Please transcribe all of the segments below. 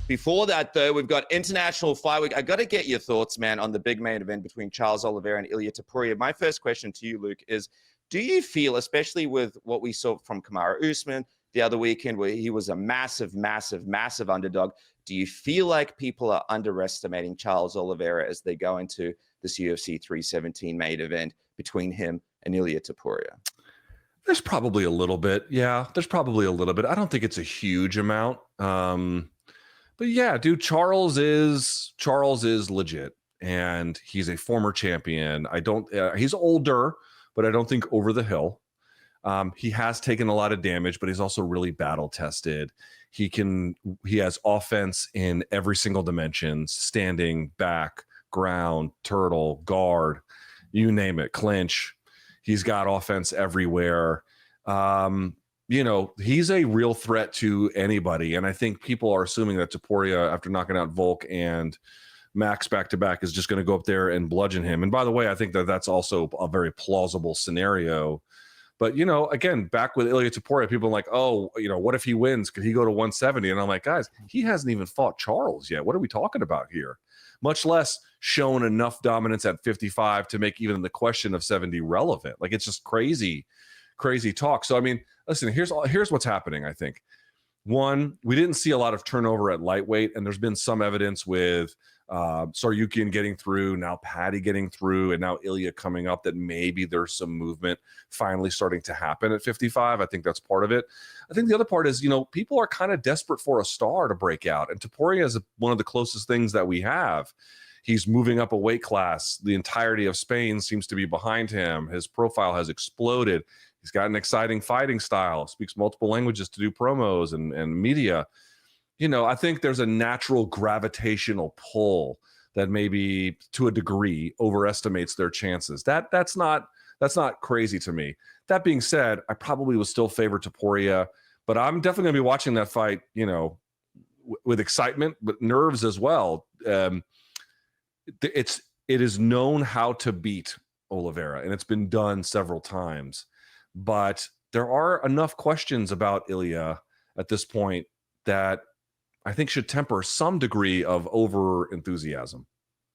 Before that, though, we've got International Fight Week. I got to get your thoughts, man, on the big main event between Charles Oliveira and Ilia Topuria. My first question to you, Luke, is do you feel, especially with what we saw from Kamaru Usman the other weekend, where he was a massive, massive, massive underdog, do you feel like people are underestimating Charles Oliveira as they go into this UFC 317 main event between him and Ilia Topuria? There's probably a little bit. Yeah, there's probably a little bit. I don't think it's a huge amount. But yeah, dude, Charles is legit, and he's a former champion. He's older, but I don't think over the hill. He has taken a lot of damage, but he's also really battle tested. He has offense in every single dimension: standing, back, ground, turtle, guard, you name it, clinch. He's got offense everywhere. He's a real threat to anybody. And I think people are assuming that Topuria, after knocking out Volk and Max back-to-back, is just going to go up there and bludgeon him. And by the way, I think that that's also a very plausible scenario. But, again, back with Ilia Topuria, people are like, oh, what if he wins? Could he go to 170? And I'm like, guys, he hasn't even fought Charles yet. What are we talking about here? Much less shown enough dominance at 55 to make even the question of 70 relevant. Like, it's just crazy talk. So, I mean, listen, here's what's happening, I think. One, we didn't see a lot of turnover at lightweight, and there's been some evidence with Saryukian getting through, now Paddy getting through, and now Ilia coming up, that maybe there's some movement finally starting to happen at 55. I think that's part of it. I think the other part is, people are kind of desperate for a star to break out, and Topuria is one of the closest things that we have. He's moving up a weight class. The entirety of Spain seems to be behind him. His profile has exploded. He's got an exciting fighting style, speaks multiple languages to do promos and media. I think there's a natural gravitational pull that maybe to a degree overestimates their chances. That's not crazy to me. That being said, I probably would still favor Topuria, but I'm definitely going to be watching that fight, with excitement, but nerves as well. It is known how to beat Oliveira, and it's been done several times. But there are enough questions about Ilia at this point that I think should temper some degree of over enthusiasm.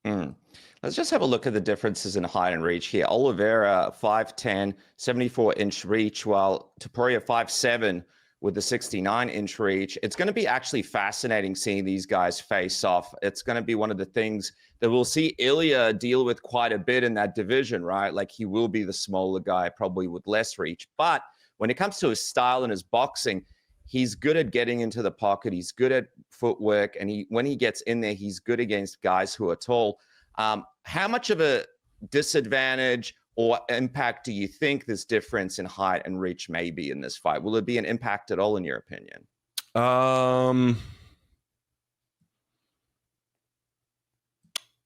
Let's just have a look at the differences in height and reach here. Oliveira, 5'10", 74-inch reach, while Topuria, 5'7", with the 69-inch reach. It's going to be actually fascinating seeing these guys face off. It's going to be one of the things that we'll see Ilia deal with quite a bit in that division, right? Like, he will be the smaller guy, probably with less reach. But when it comes to his style and his boxing, he's good at getting into the pocket. He's good at footwork. And when he gets in there, he's good against guys who are tall. How much of a disadvantage or impact do you think this difference in height and reach may be in this fight? Will it be an impact at all, in your opinion?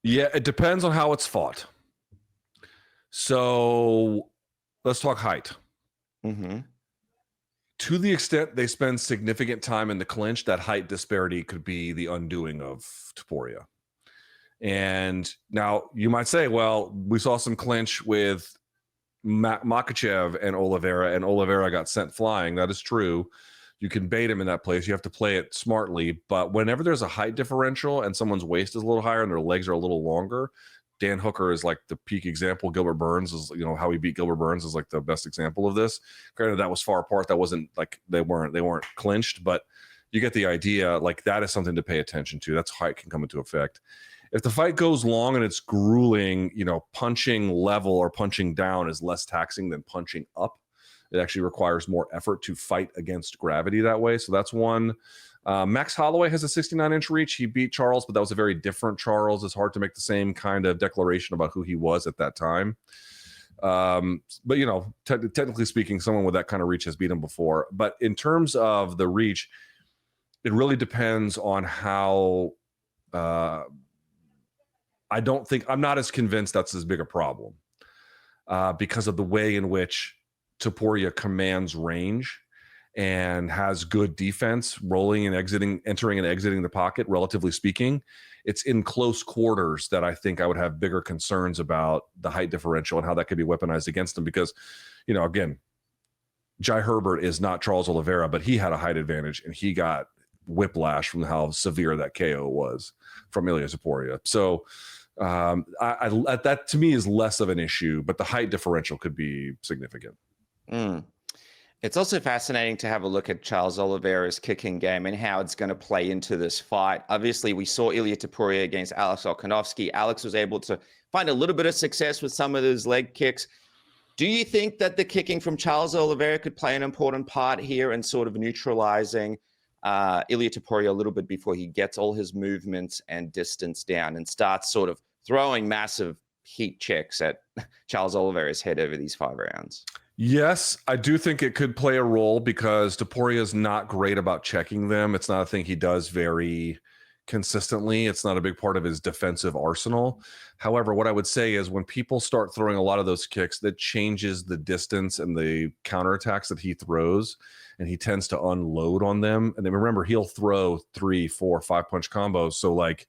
Yeah, it depends on how it's fought. So let's talk height. Mm-hmm. To the extent they spend significant time in the clinch, that height disparity could be the undoing of Topuria. And now you might say, well, we saw some clinch with Makhachev and Oliveira got sent flying. That is true. You can bait him in that place. You have to play it smartly. But whenever there's a height differential and someone's waist is a little higher and their legs are a little longer, Dan Hooker is like the peak example. Gilbert Burns is, how he beat Gilbert Burns is like the best example of this. Granted, that was far apart. That wasn't like they weren't clinched, but you get the idea. Like, that is something to pay attention to. That's how it can come into effect. If the fight goes long and it's grueling, punching level or punching down is less taxing than punching up. It actually requires more effort to fight against gravity that way. So that's one. Max Holloway has a 69-inch reach. He beat Charles, but that was a very different Charles. It's hard to make the same kind of declaration about who he was at that time. But, technically speaking, someone with that kind of reach has beat him before. But in terms of the reach, it really depends on how I'm not as convinced that's as big a problem because of the way in which Topuria commands range and has good defense, entering and exiting the pocket, relatively speaking. It's in close quarters that I think I would have bigger concerns about the height differential and how that could be weaponized against him because, again, Jai Herbert is not Charles Oliveira, but he had a height advantage and he got whiplash from how severe that KO was from Ilia Topuria. So that to me is less of an issue, but the height differential could be significant. It's also fascinating to have a look at Charles Oliveira's kicking game and how it's going to play into this fight. Obviously, we saw Ilia Topuria against Alex Volkanovski. Alex was able to find a little bit of success with some of those leg kicks. Do you think that the kicking from Charles Oliveira could play an important part here in sort of neutralizing Ilia Topuria a little bit before he gets all his movements and distance down and starts sort of throwing massive heat checks at Charles Oliveira's head over these 5 rounds? Yes, I do think it could play a role because Topuria is not great about checking them. It's not a thing he does very consistently. It's not a big part of his defensive arsenal. However, what I would say is when people start throwing a lot of those kicks, that changes the distance and the counterattacks that he throws, and he tends to unload on them. And then remember, he'll throw 3, 4, 5 punch combos. So like,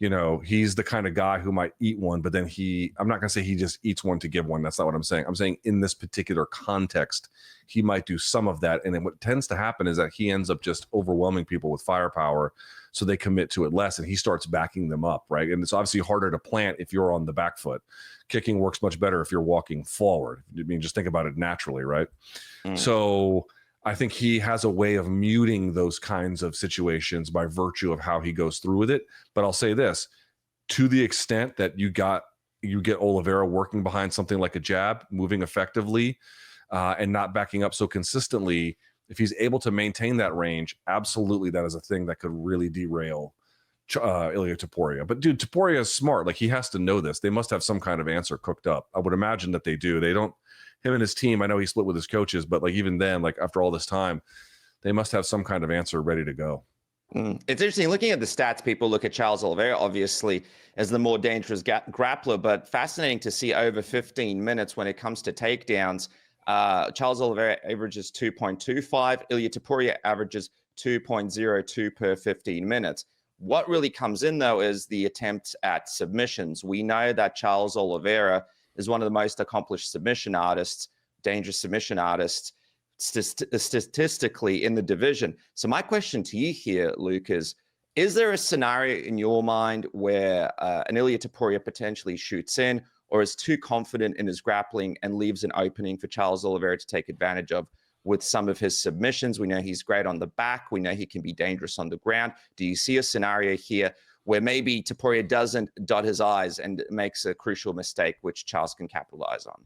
you know, he's the kind of guy who might eat one, but then I'm not going to say he just eats one to give one. That's not what I'm saying. I'm saying in this particular context, he might do some of that. And then what tends to happen is that he ends up just overwhelming people with firepower. So they commit to it less and he starts backing them up, right? And it's obviously harder to plant if you're on the back foot. Kicking works much better if you're walking forward. I mean, just think about it naturally, right? So I think he has a way of muting those kinds of situations by virtue of how he goes through with it. But I'll say this, to the extent that you get Oliveira working behind something like a jab, moving effectively, and not backing up so consistently, if he's able to maintain that range, absolutely that is a thing that could really derail Ilia Topuria. But dude, Topuria is smart. Like, he has to know this. They must have some kind of answer cooked up. I would imagine that they do. They don't. Him and his team, I know he split with his coaches, but like even then, like after all this time, they must have some kind of answer ready to go. It's interesting looking at the stats. People look at Charles Oliveira obviously as the more dangerous grappler, but fascinating to see over 15 minutes when it comes to takedowns. Charles Oliveira averages 2.25. Ilia Topuria averages 2.02 per 15 minutes. What really comes in though is the attempts at submissions. We know that Charles Oliveira is one of the most accomplished submission artists, dangerous submission artists, statistically in the division. So my question to you here, Luke, is there a scenario in your mind where an Ilia Topuria potentially shoots in or is too confident in his grappling and leaves an opening for Charles Oliveira to take advantage of with some of his submissions? We know he's great on the back. We know he can be dangerous on the ground. Do you see a scenario here where maybe Topuria doesn't dot his I's and makes a crucial mistake, which Charles can capitalize on?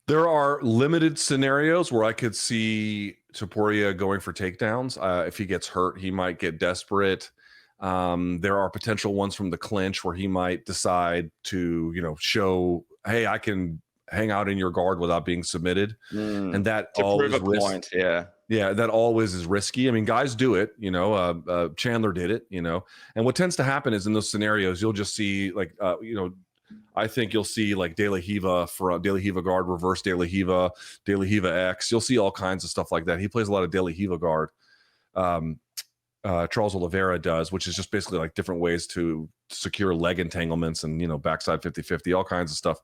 There are limited scenarios where I could see Topuria going for takedowns. If he gets hurt, he might get desperate. There are potential ones from the clinch where he might decide to, show, hey, I can hang out in your guard without being submitted. And that to prove a point, Yeah, that always is risky. I mean, guys do it, Chandler did it, and what tends to happen is in those scenarios, you'll just see I think you'll see like De La Riva for De La Riva guard, reverse De La Riva X. You'll see all kinds of stuff like that. He plays a lot of De La Riva guard. Charles Oliveira does, which is just basically like different ways to secure leg entanglements and, backside 50-50, all kinds of stuff.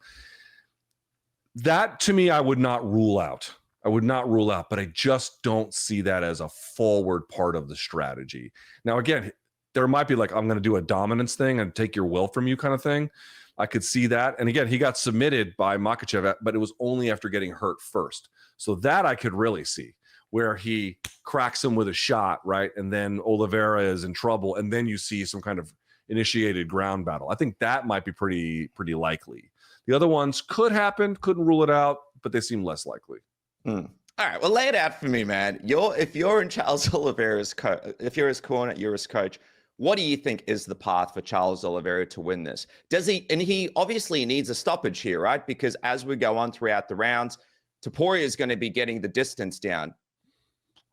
That to me, I would not rule out. But I just don't see that as a forward part of the strategy. Now, again, there might be like, I'm going to do a dominance thing and take your will from you kind of thing. I could see that. And again, he got submitted by Makhachev, but it was only after getting hurt first. So that I could really see where he cracks him with a shot, right? And then Oliveira is in trouble. And then you see some kind of initiated ground battle. I think that might be pretty likely. The other ones could happen, couldn't rule it out, but they seem less likely. All right, well, lay it out for me, man. If you're in Charles Oliveira's if you're his corner, you're his coach, what do you think is the path for Charles Oliveira to win this? And he obviously needs a stoppage here, right? Because as we go on throughout the rounds, Topuria is going to be getting the distance down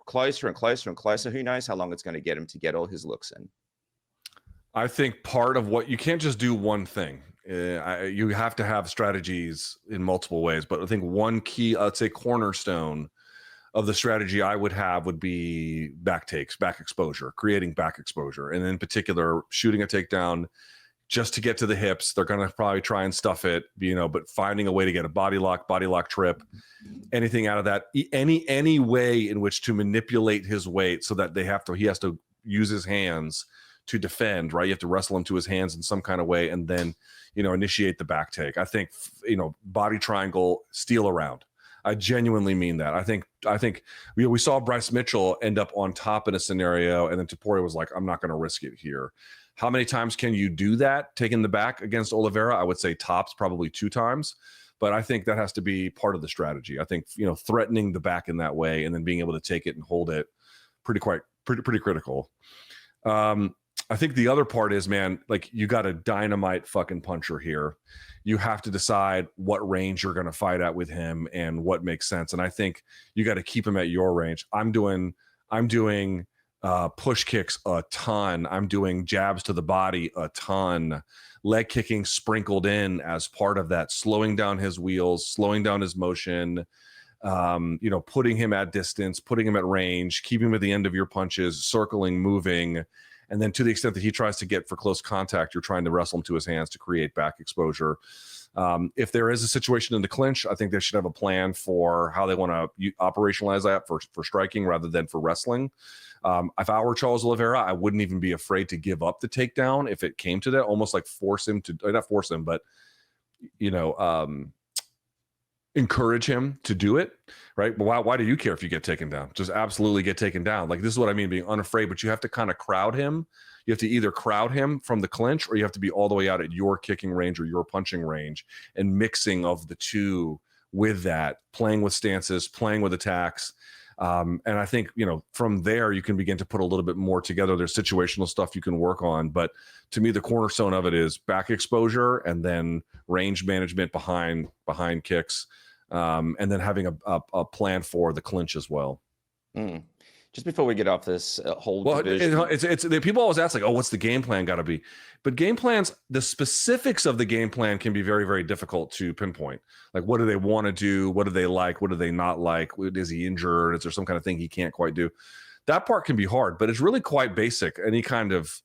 closer and closer and closer. Who knows how long it's going to get him to get all his looks in? I think part of what you can't just do one thing. You have to have strategies in multiple ways, but I think one key, let's say cornerstone of the strategy I would have would be back takes, back exposure, creating back exposure. And in particular, shooting a takedown, just to get to the hips. They're going to probably try and stuff it, but finding a way to get a body lock trip, anything out of that, any way in which to manipulate his weight so that he has to use his hands to defend, right? You have to wrestle him to his hands in some kind of way and then, initiate the back take. I think, body triangle, steal around. I genuinely mean that. I think we saw Bryce Mitchell end up on top in a scenario, and then Topuria was like, I'm not going to risk it here. How many times can you do that, taking the back against Oliveira? I would say tops probably 2 times, but I think that has to be part of the strategy. I think, threatening the back in that way and then being able to take it and hold it pretty critical. I think the other part is, man, like, you got a dynamite fucking puncher here. You have to decide what range you're going to fight at with him and what makes sense. And I think you got to keep him at your range. I'm doing push kicks a ton. I'm doing jabs to the body a ton. Leg kicking sprinkled in as part of that, slowing down his wheels, slowing down his motion, putting him at distance, putting him at range, keeping him at the end of your punches, circling, moving. And then to the extent that he tries to get for close contact, you're trying to wrestle him to his hands to create back exposure. If there is a situation in the clinch, I think they should have a plan for how they want to operationalize that for striking rather than for wrestling. If I were Charles Oliveira, I wouldn't even be afraid to give up the takedown if it came to that, almost like force him to, not force him, but, encourage him to do it, right? But why do you care if you get taken down? Just absolutely get taken down. Like, this is what I mean, being unafraid, but you have to kind of crowd him. You have to either crowd him from the clinch, or you have to be all the way out at your kicking range or your punching range, and mixing of the two with that, playing with stances, playing with attacks. And I think, from there, you can begin to put a little bit more together. There's situational stuff you can work on. But to me, the cornerstone of it is back exposure and then range management behind kicks. And then having a plan for the clinch as well. Just before we get off this whole division. It's people always ask, like, oh, what's the game plan got to be? But game plans, the specifics of the game plan can be very, very difficult to pinpoint. Like, what do they want to do? What do they like? What do they not like? Is he injured? Is there some kind of thing he can't quite do? That part can be hard, but it's really quite basic. Any kind of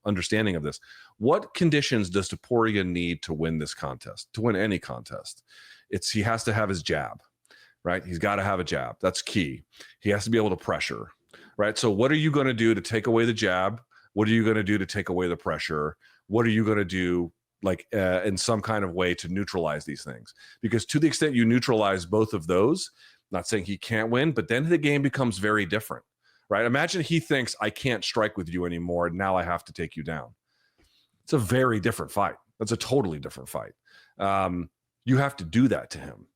understanding of this. What conditions does Topuria need to win this contest, to win any contest? He has to have his jab, right? He's got to have a jab. That's key. He has to be able to pressure, right? So what are you going to do to take away the jab? What are you going to do to take away the pressure? What are you going to do, like, in some kind of way to neutralize these things? Because to the extent you neutralize both of those, not saying he can't win, but then the game becomes very different, right? Imagine he thinks, I can't strike with you anymore. Now I have to take you down. It's a very different fight. That's a totally different fight. You have to do that to him.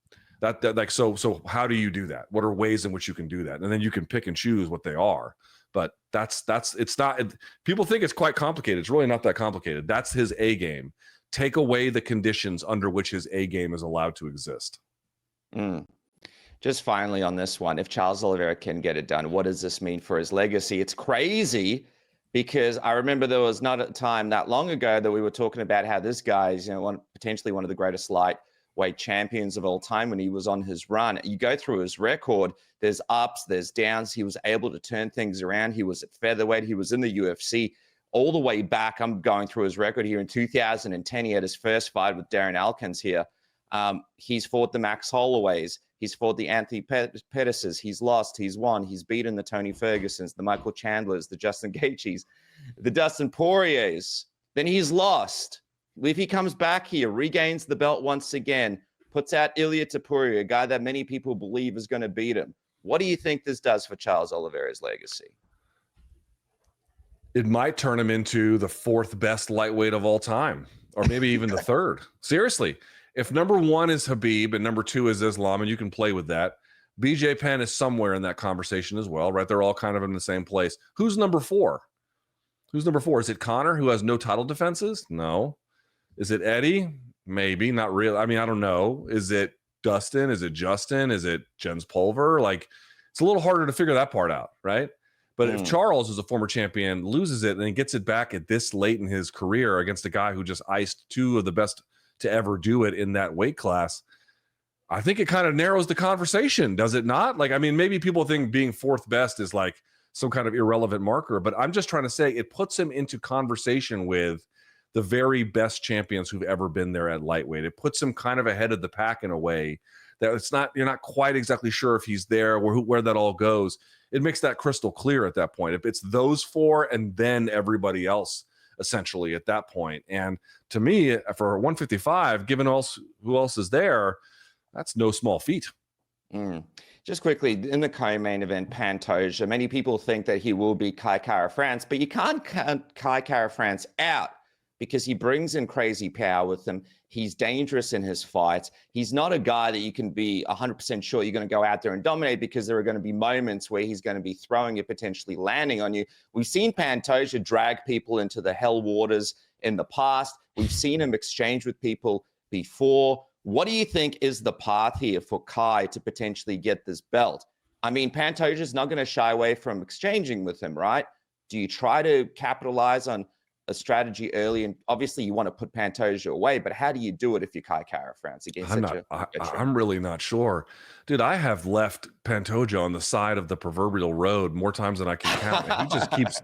So how do you do that? What are ways in which you can do that? And then you can pick and choose what they are. But it's not, people think it's quite complicated. It's really not that complicated. That's his A game. Take away the conditions under which his A game is allowed to exist. Just finally on this one, if Charles Oliveira can get it done, what does this mean for his legacy? It's crazy, because I remember there was not a time that long ago that we were talking about how this guy is, potentially one of the greatest lightweight champions of all time when he was on his run. You go through his record, there's ups, there's downs. He was able to turn things around. He was at featherweight. He was in the UFC all the way back. I'm going through his record here in 2010. He had his first fight with Darren Elkins here. He's fought the Max Holloways. He's fought the Anthony Pettises. He's lost. He's won. He's beaten the Tony Fergusons, the Michael Chandlers, the Justin Gaethjes, the Dustin Poiriers. Then he's lost. If he comes back here, regains the belt once again, puts out Ilia Topuria, a guy that many people believe is going to beat him. What do you think this does for Charles Oliveira's legacy? It might turn him into the 4th best lightweight of all time, or maybe even the 3rd. Seriously. If number 1 is Khabib and number 2 is Islam, and you can play with that, BJ Penn is somewhere in that conversation as well, right? They're all kind of in the same place. Who's number 4? Who's number 4? Is it Conor, who has no title defenses? No. Is it Eddie? Maybe. Not really. I mean, I don't know. Is it Dustin? Is it Justin? Is it Jens Pulver? Like, it's a little harder to figure that part out, right? But if Charles, is a former champion, loses it and then gets it back at this late in his career against a guy who just iced 2 of the best to ever do it in that weight class, I think it kind of narrows the conversation, does it not? Like, I mean, maybe people think being 4th best is like some kind of irrelevant marker, but I'm just trying to say it puts him into conversation with the very best champions who've ever been there at lightweight. It puts him kind of ahead of the pack in a way that you're not quite exactly sure if he's there or where that all goes. It makes that crystal clear at that point. If it's those four and then everybody else essentially at that point. And to me, for 155, given who else is there, that's no small feat. Just quickly, in the co-main event, Pantoja, many people think that he will be Kai Kara-France, but you can't count Kai Kara-France out because he brings in crazy power with him. He's dangerous in his fights. He's not a guy that you can be 100% sure you're going to go out there and dominate, because there are going to be moments where he's going to be throwing it, potentially landing on you. We've seen Pantoja drag people into the hell waters in the past. We've seen him exchange with people before. What do you think is the path here for Kai to potentially get this belt? I mean, Pantoja's not going to shy away from exchanging with him, right? Do you try to capitalize on a strategy early? And obviously you want to put Pantoja away, but how do you do it if you're Kai Kara-France against I'm really not sure. Dude, I have left Pantoja on the side of the proverbial road more times than I can count. He just keeps...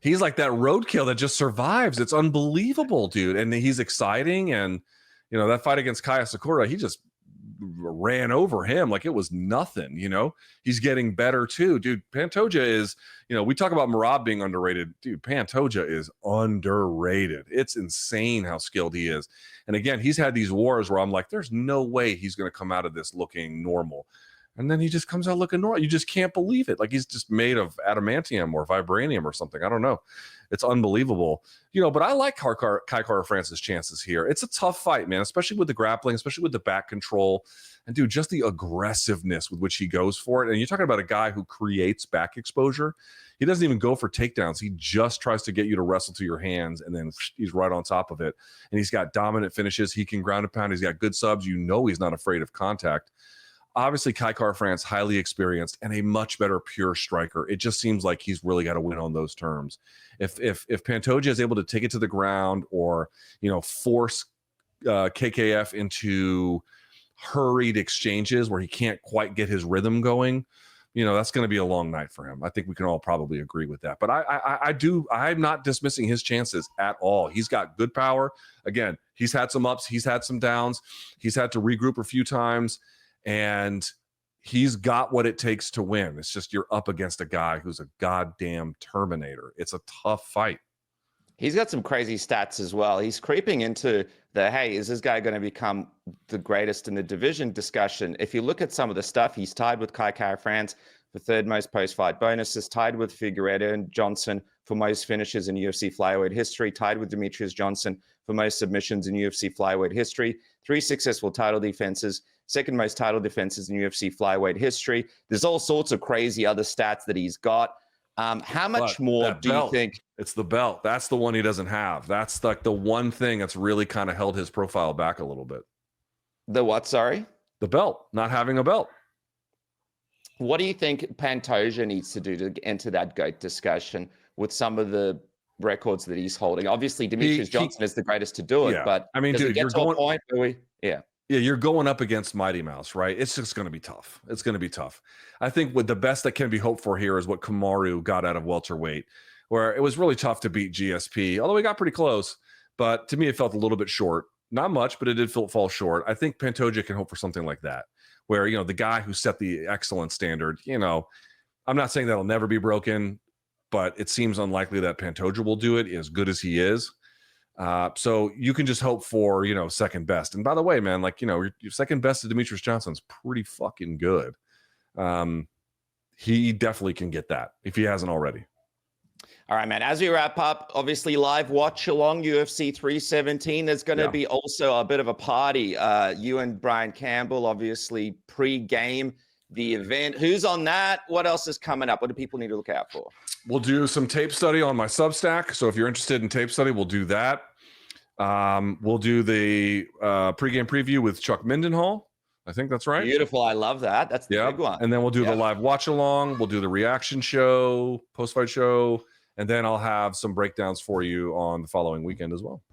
He's like that roadkill that just survives. It's unbelievable, dude. And he's exciting. And, you know, that fight against Kaya Sakura, he just ran over him like it was nothing, you know? He's getting better too. Dude, Pantoja is, you know, we talk about Merab being underrated. Dude, Pantoja is underrated. It's insane how skilled he is. And again, he's had these wars where I'm like, there's no way he's going to come out of this looking normal. And then he just comes out looking normal. You just can't believe it. Like he's just made of adamantium or vibranium or something. I don't know. It's unbelievable. You know, but I like Kai Kara-France's chances here. It's a tough fight, man, especially with the grappling, especially with the back control. And, dude, just the aggressiveness with which he goes for it. And you're talking about a guy who creates back exposure. He doesn't even go for takedowns. He just tries to get you to wrestle to your hands, and then he's right on top of it. And he's got dominant finishes. He can ground and pound. He's got good subs. You know he's not afraid of contact. Obviously, Kai Kara-France, highly experienced and a much better pure striker. It just seems like he's really got to win on those terms. If Pantoja is able to take it to the ground or, you know, force KKF into hurried exchanges where he can't quite get his rhythm going, you know, that's going to be a long night for him. I think we can all probably agree with that. But I'm not dismissing his chances at all. He's got good power. Again, he's had some ups. He's had some downs. He's had to regroup a few times. And he's got what it takes to win. It's just you're up against a guy who's a goddamn Terminator. It's a tough fight. He's got some crazy stats as well. He's creeping into the, hey, is this guy going to become the greatest in the division discussion? If you look at some of the stuff, he's tied with Kai Kara-France for third most post-fight bonuses, tied with Figueiredo and Johnson for most finishes in UFC flyweight history, tied with Demetrius Johnson for most submissions in UFC flyweight history, 3 successful title defenses, second most title defenses in UFC flyweight history. There's all sorts of crazy other stats that he's got. How much more do you think? It's the belt. That's the one he doesn't have. That's like the one thing that's really kind of held his profile back a little bit. The what, sorry? The belt, not having a belt. What do you think Pantoja needs to do to enter that GOAT discussion with some of the records that he's holding? Obviously, Demetrius Johnson is the greatest to do it, yeah. but I mean, dude, you're going. Point where we, yeah, you're going up against Mighty Mouse, right? It's just going to be tough. It's going to be tough. I think with the best that can be hoped for here is what Kamaru got out of welterweight, where it was really tough to beat GSP, although he got pretty close. But to me, it felt a little bit short. Not much, but it did fall short. I think Pantoja can hope for something like that, where, you know, the guy who set the excellent standard, you know, I'm not saying that'll never be broken, but it seems unlikely that Pantoja will do it as good as he is. So you can just hope for, you know, second best. And by the way, man, like, you know, your second best to Demetrius Johnson's pretty fucking good. He definitely can get that if he hasn't already. All right, man. As we wrap up, obviously live watch along UFC 317. There's going to be also a bit of a party. You and Brian Campbell, obviously pre-game the event. Who's on that? What else is coming up? What do people need to look out for? We'll do some tape study on my Substack. So if you're interested in tape study, we'll do that. We'll do the pregame preview with Chuck Mindenhall. I think that's right. Beautiful. I love that. That's the big one. And then we'll do the live watch along. We'll do the reaction show, post-fight show. And then I'll have some breakdowns for you on the following weekend as well.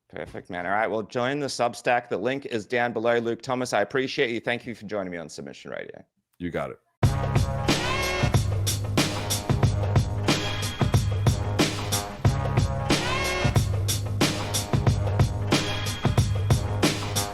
Perfect, man. All right. Well, join the Substack. The link is down below. Luke Thomas, I appreciate you. Thank you for joining me on Submission Radio. You got it.